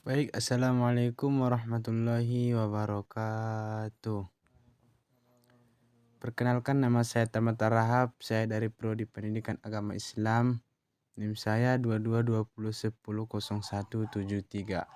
Baik, assalamualaikum warahmatullahi wabarakatuh. Perkenalkan, nama saya Tamat Rahab, saya dari Prodi Pendidikan Agama Islam. NIM saya 2220100173.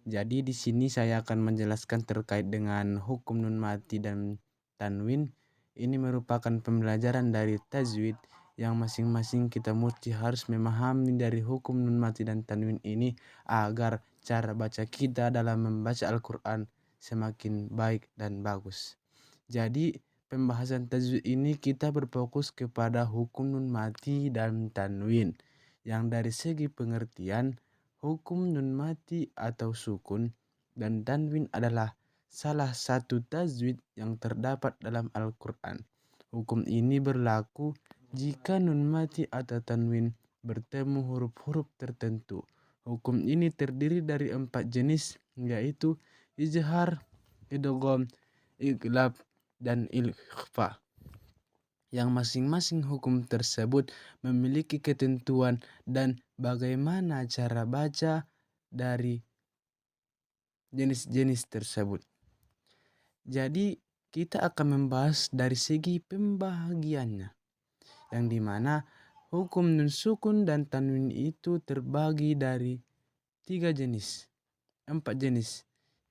Jadi di sini saya akan menjelaskan terkait dengan hukum nun mati dan tanwin. Ini merupakan pembelajaran dari tajwid yang masing-masing kita mesti harus memahami dari hukum nun mati dan tanwin ini agar cara baca kita dalam membaca Al-Quran semakin baik dan bagus. Jadi pembahasan tajwid ini kita berfokus kepada hukum nun mati dan tanwin. Yang dari segi pengertian, hukum nun mati atau sukun dan tanwin adalah salah satu tajwid yang terdapat dalam Al-Quran. Hukum ini berlaku jika nun mati atau tanwin bertemu huruf-huruf tertentu. Hukum ini terdiri dari 4 jenis, yaitu izhar, idgham, iqlab, dan ikhfa. Yang masing-masing hukum tersebut memiliki ketentuan dan bagaimana cara baca dari jenis-jenis tersebut. Jadi kita akan membahas dari segi pembagiannya, yang dimana hukum nun sukun dan tanwin itu terbagi dari 4 jenis,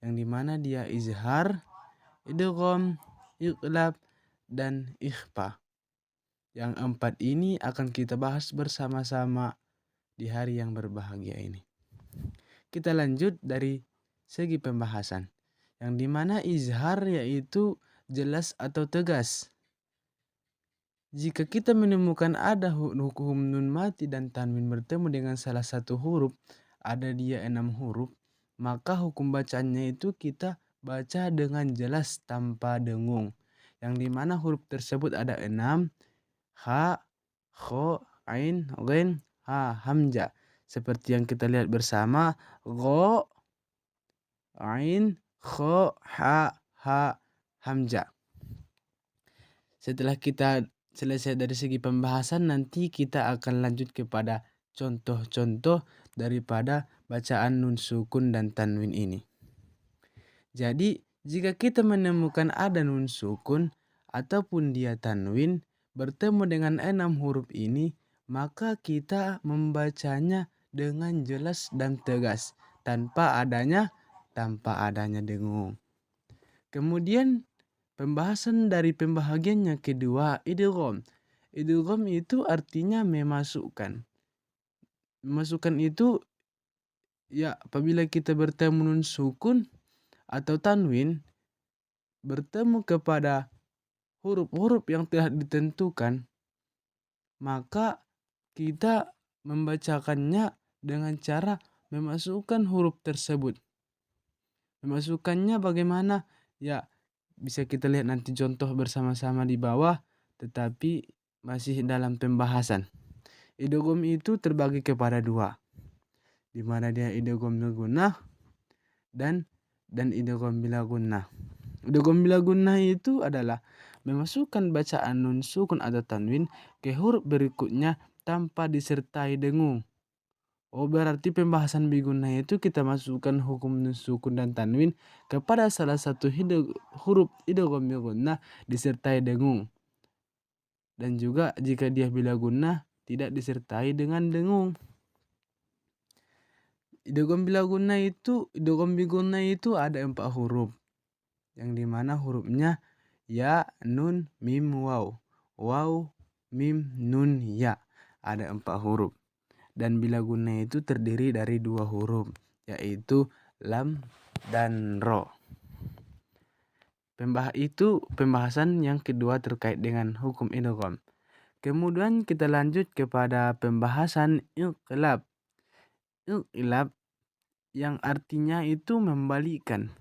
yang dimana dia izhar, idgham, iqlab, dan ikhfa. Yang 4 ini akan kita bahas bersama-sama di hari yang berbahagia ini. Kita lanjut dari segi pembahasan, yang dimana izhar yaitu jelas atau tegas. Jika kita menemukan ada hukum nun mati dan tanwin bertemu dengan salah satu huruf, ada dia 6 huruf, maka hukum bacanya itu kita baca dengan jelas tanpa dengung. Yang dimana huruf tersebut ada 6, ha, kho, ain, ghain, ha, hamzah. Seperti yang kita lihat bersama, gho, ain, kho, ha, hamzah. Setelah kita selesai dari segi pembahasan, nanti kita akan lanjut kepada contoh-contoh daripada bacaan nun sukun dan tanwin ini. Jadi, jika kita menemukan ada nun sukun ataupun dia tanwin bertemu dengan 6 huruf ini, maka kita membacanya dengan jelas dan tegas tanpa adanya dengung. Kemudian pembahasan dari pembahagian yang kedua, idgham. Idgham itu artinya memasukkan. Memasukkan itu ya apabila kita bertemu nun sukun atau tanwin bertemu kepada huruf-huruf yang telah ditentukan, maka kita membacakannya dengan cara memasukkan huruf tersebut. Memasukkannya bagaimana? Ya, bisa kita lihat nanti contoh bersama-sama di bawah, tetapi masih dalam pembahasan. Idgham itu terbagi kepada 2, di mana dia idgham bil gunnah dan idgham bila gunnah. Idgham bila gunnah itu adalah memasukkan bacaan nun sukun atau tanwin ke huruf berikutnya tanpa disertai dengung. Oh, berarti pembahasan bigunnah itu kita masukkan hukum nun sukun dan tanwin kepada salah satu huruf idgham bil gunnah disertai dengung. Dan juga jika dia bila gunnah tidak disertai dengan dengung. Idgham bil gunnah itu ada 4 huruf. Yang dimana hurufnya ya, nun, mim, waw. Waw, mim, nun, ya. Ada 4 huruf. Dan bila gunnah itu terdiri dari 2 huruf, yaitu lam dan ro. Pembahasan yang kedua terkait dengan hukum idgham. Kemudian kita lanjut kepada pembahasan iqlab. Iqlab yang artinya itu membalikkan.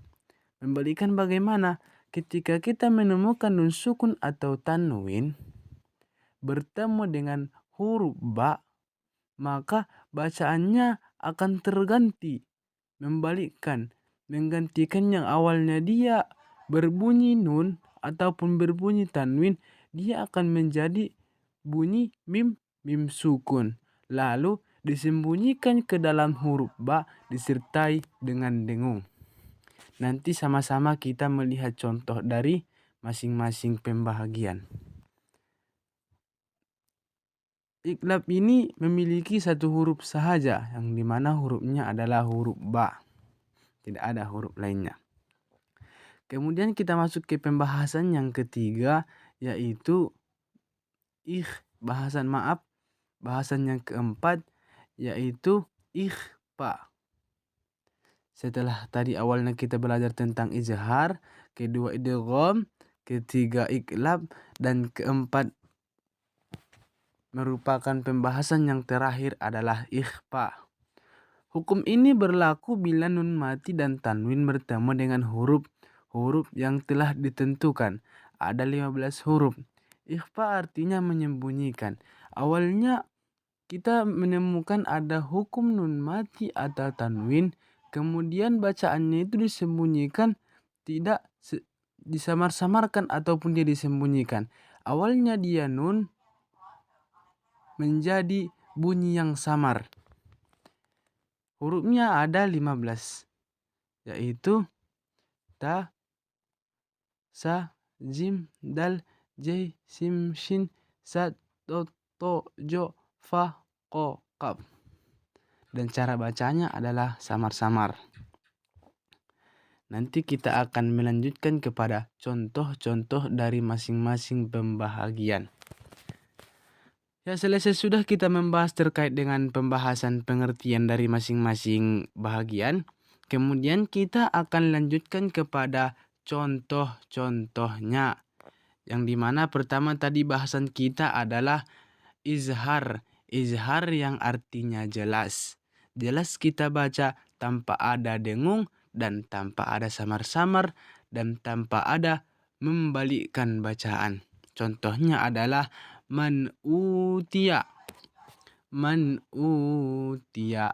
Membalikkan bagaimana? Ketika kita menemukan nun sukun atau tanwin bertemu dengan huruf ba, maka bacaannya akan terganti, membalikkan, menggantikan yang awalnya dia berbunyi nun ataupun berbunyi tanwin, dia akan menjadi bunyi mim sukun. Lalu disembunyikan ke dalam huruf ba disertai dengan dengung. Nanti sama-sama kita melihat contoh dari masing-masing pembahagian. Iqlab ini memiliki satu huruf sahaja, yang dimana hurufnya adalah huruf ba. Tidak ada huruf lainnya. Kemudian kita masuk ke pembahasan yang ketiga, yaitu bahasan yang keempat, yaitu ikhfa. Setelah tadi awalnya kita belajar tentang izhar, kedua idgham, ketiga iqlab, dan keempat merupakan pembahasan yang terakhir adalah ikhfa. Hukum ini berlaku bila nun mati dan tanwin bertemu dengan huruf yang telah ditentukan. Ada 15 huruf. Ikhfa artinya menyembunyikan. Awalnya kita menemukan ada hukum nun mati atau tanwin, kemudian bacaannya itu disembunyikan, tidak disamar-samarkan ataupun dia disembunyikan. Awalnya dia nun menjadi bunyi yang samar. Hurufnya ada 15, yaitu ta, sa, jim, dal, jay, sim, shin, sad, dot, to, jo, fa, ko, kaf. Dan cara bacanya adalah samar-samar. Nanti kita akan melanjutkan kepada contoh-contoh dari masing-masing pembahagian. Ya, selesai sudah kita membahas terkait dengan pembahasan pengertian dari masing-masing bahagian. Kemudian kita akan lanjutkan kepada contoh-contohnya. Yang dimana pertama tadi bahasan kita adalah izhar. Izhar yang artinya jelas. Jelas kita baca tanpa ada dengung dan tanpa ada samar-samar dan tanpa ada membalikkan bacaan. Contohnya adalah man utia. Man utia.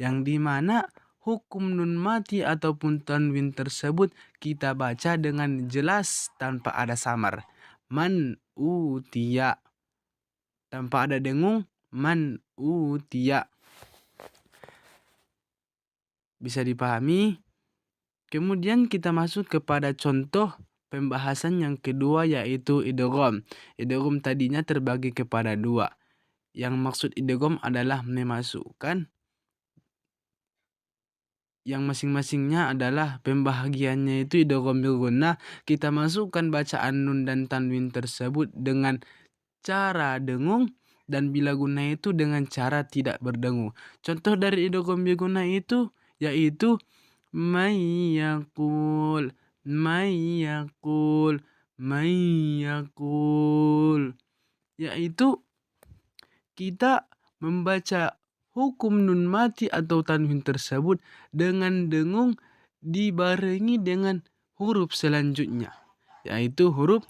Yang dimana hukum nun mati ataupun tanwin tersebut kita baca dengan jelas tanpa ada samar. Man utia. Tanpa ada dengung, man utia. Bisa dipahami? Kemudian kita masuk kepada contoh pembahasan yang kedua, yaitu idgham. Idgham tadinya terbagi kepada dua. Yang maksud idgham adalah memasukkan yang masing-masingnya adalah pembahagiannya itu idgham bil gunnah. Kita masukkan bacaan nun dan tanwin tersebut dengan cara dengung, dan bila gunnah itu dengan cara tidak berdengung. Contoh dari idgham bil gunnah itu yaitu mayyakul, mayyakul, mayyakul. Yaitu kita membaca hukum nun mati atau tanwin tersebut dengan dengung dibarengi dengan huruf selanjutnya, yaitu huruf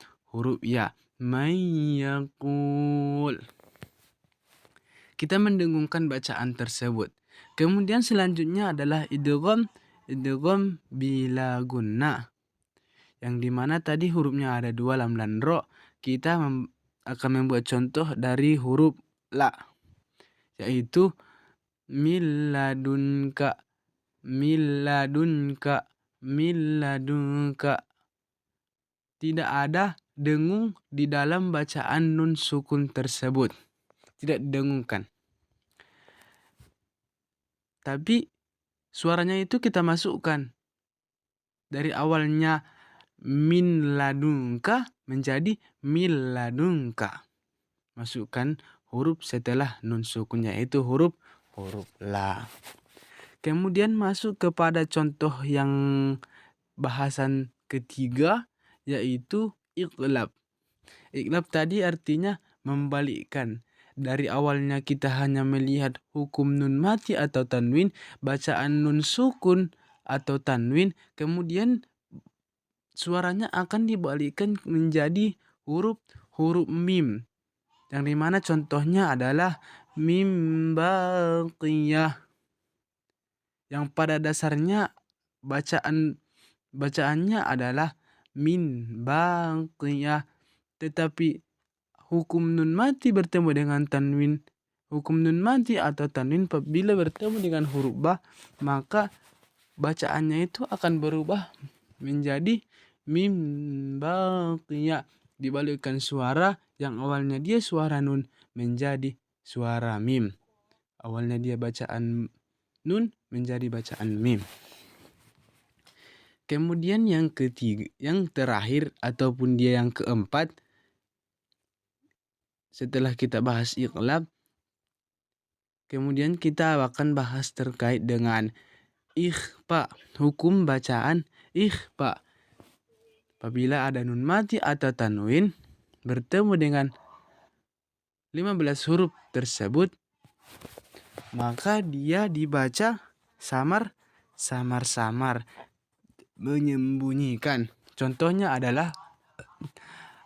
ya. Mayyakul. Kita mendengungkan bacaan tersebut. Kemudian selanjutnya adalah idgham bila gunnah. Yang dimana tadi hurufnya ada 2, lam dan ro. Kita akan membuat contoh dari huruf la, yaitu milladunka, milladunka, milladunka. Tidak ada dengung di dalam bacaan nun sukun tersebut. Tidak didengungkan. Tapi suaranya itu kita masukkan. Dari awalnya min ladunka menjadi mil ladunka. Masukkan huruf setelah nun sukunnya, yaitu huruf la. Kemudian masuk kepada contoh yang bahasan ketiga, yaitu iqlab. Iqlab tadi artinya membalikkan. Dari awalnya kita hanya melihat hukum nun mati atau tanwin, bacaan nun sukun atau tanwin, kemudian suaranya akan dibalikkan menjadi huruf mim. Yang dimana contohnya adalah mim baqiyah. Yang pada dasarnya bacaannya adalah min baqiyah. Tetapi hukum nun mati bertemu dengan tanwin, Hukum nun mati atau tanwin apabila bertemu dengan huruf ba, maka bacaannya itu akan berubah menjadi mim baqiya. Dibalikkan suara yang awalnya dia suara nun menjadi suara mim. Awalnya dia bacaan nun menjadi bacaan mim. Kemudian yang terakhir ataupun dia yang keempat, setelah kita bahas iqlab, kemudian kita akan bahas terkait dengan ikhfa, hukum bacaan ikhfa. Apabila ada nun mati atau tanwin bertemu dengan 15 huruf tersebut, maka dia dibaca samar-samar, menyembunyikan. Contohnya adalah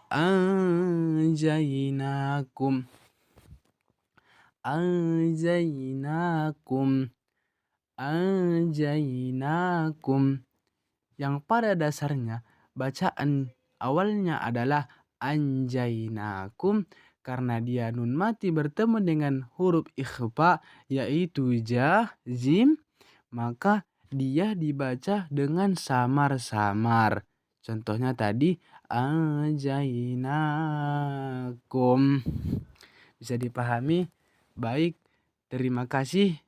anjainakum, yang pada dasarnya bacaan awalnya adalah anjainakum. Karena dia nun mati bertemu dengan huruf ikhfa yaitu jim, maka dia dibaca dengan samar-samar. Contohnya tadi anjainakum. Bisa dipahami? Baik, terima kasih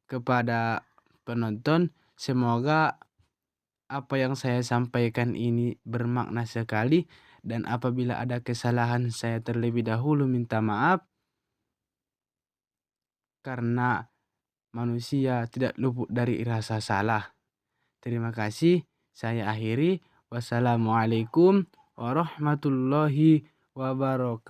kepada penonton. Semoga apa yang saya sampaikan ini bermakna sekali, dan apabila ada kesalahan saya terlebih dahulu minta maaf, karena manusia tidak luput dari rasa salah. Terima kasih. Saya akhiri. Wassalamualaikum warahmatullahi wabarakatuh.